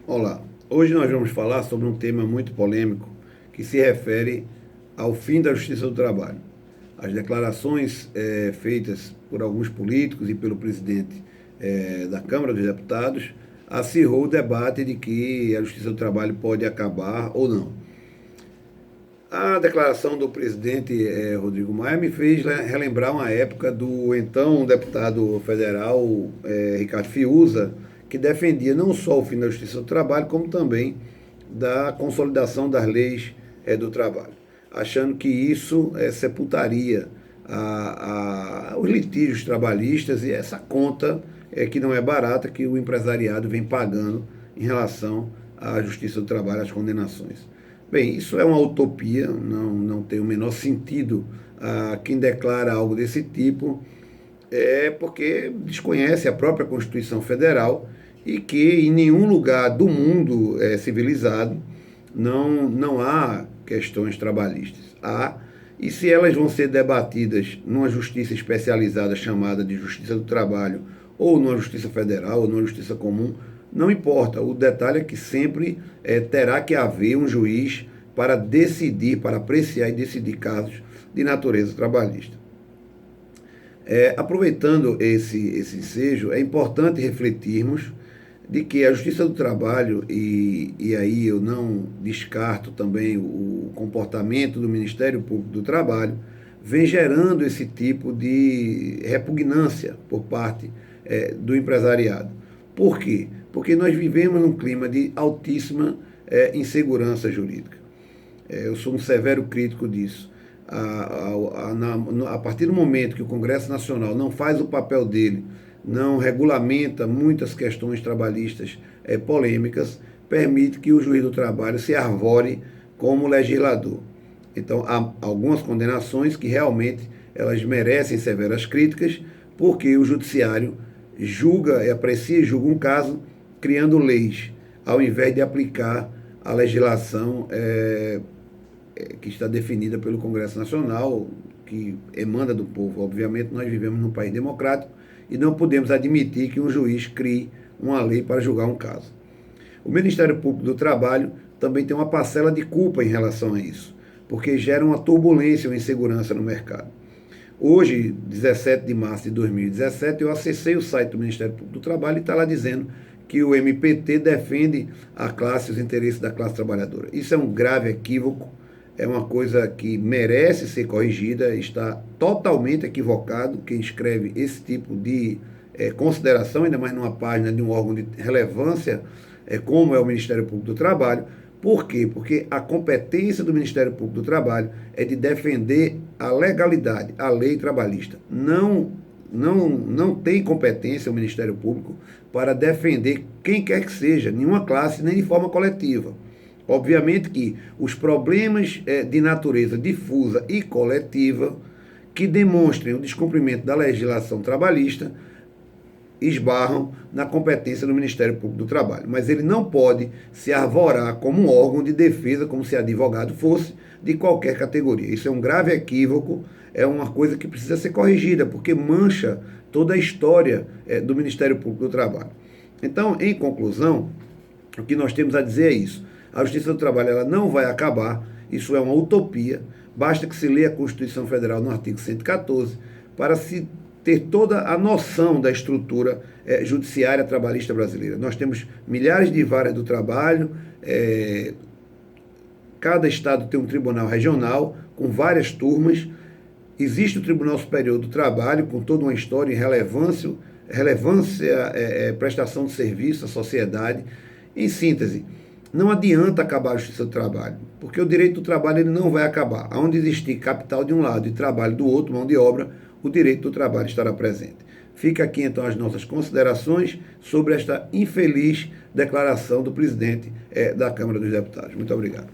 Olá, hoje nós vamos falar sobre um tema muito polêmico que se refere ao fim da Justiça do Trabalho. As declarações feitas por alguns políticos e pelo presidente da Câmara dos Deputados acirrou o debate de que a Justiça do Trabalho pode acabar ou não. A declaração do presidente Rodrigo Maia me fez relembrar uma época do então deputado federal Ricardo Fiuza, que defendia não só o fim da Justiça do Trabalho, como também da consolidação das leis do trabalho, achando que isso sepultaria os litígios trabalhistas e essa conta que não é barata que o empresariado vem pagando em relação à Justiça do Trabalho, às condenações. Bem, isso é uma utopia, não tem o menor sentido quem declara algo desse tipo, porque desconhece a própria Constituição Federal e que em nenhum lugar do mundo civilizado não há questões trabalhistas. Há, e se elas vão ser debatidas numa justiça especializada chamada de Justiça do Trabalho, ou numa justiça federal, ou numa justiça comum, não importa. O detalhe é que sempre terá que haver um juiz para decidir, para apreciar e decidir casos de natureza trabalhista. Aproveitando esse ensejo, é importante refletirmos de que a Justiça do Trabalho, e aí eu não descarto também o comportamento do Ministério Público do Trabalho, vem gerando esse tipo de repugnância por parte do empresariado. Por quê? Porque nós vivemos num clima de altíssima insegurança jurídica. Eu sou um severo crítico disso. A partir do momento que o Congresso Nacional não faz o papel dele, não regulamenta muitas questões trabalhistas polêmicas, permite que o juiz do trabalho se arvore como legislador. Então, há algumas condenações que realmente elas merecem severas críticas, porque o judiciário julga, aprecia e julga um caso criando leis, ao invés de aplicar a legislação que está definida pelo Congresso Nacional, que emana do povo. Obviamente, nós vivemos num país democrático e não podemos admitir que um juiz crie uma lei para julgar um caso. O Ministério Público do Trabalho também tem uma parcela de culpa em relação a isso, porque gera uma turbulência, uma insegurança no mercado. Hoje, 17 de março de 2017, eu acessei o site do Ministério Público do Trabalho e está lá dizendo que o MPT defende a classe, os interesses da classe trabalhadora. Isso é um grave equívoco, é uma coisa que merece ser corrigida, está totalmente equivocado quem escreve esse tipo de consideração, ainda mais numa página de um órgão de relevância, como é o Ministério Público do Trabalho. Por quê? Porque a competência do Ministério Público do Trabalho é de defender a legalidade, a lei trabalhista. Não tem competência o Ministério Público para defender quem quer que seja, nenhuma classe, nem de forma coletiva. Obviamente que os problemas de natureza difusa e coletiva que demonstrem o descumprimento da legislação trabalhista esbarram na competência do Ministério Público do Trabalho. Mas ele não pode se arvorar como um órgão de defesa, como se advogado fosse, de qualquer categoria. Isso é um grave equívoco, é uma coisa que precisa ser corrigida, porque mancha toda a história do Ministério Público do Trabalho. Então, em conclusão, o que nós temos a dizer é isso. A Justiça do Trabalho ela não vai acabar, isso é uma utopia, basta que se leia a Constituição Federal no artigo 114 para se ter toda a noção da estrutura judiciária trabalhista brasileira. Nós temos milhares de varas do trabalho, cada estado tem um tribunal regional com várias turmas, existe o Tribunal Superior do Trabalho com toda uma história e relevância, prestação de serviço à sociedade. Em síntese, não adianta acabar a Justiça do Trabalho, porque o direito do trabalho ele não vai acabar. Onde existir capital de um lado e trabalho do outro, mão de obra, o direito do trabalho estará presente. Fica aqui então as nossas considerações sobre esta infeliz declaração do presidente da Câmara dos Deputados. Muito obrigado.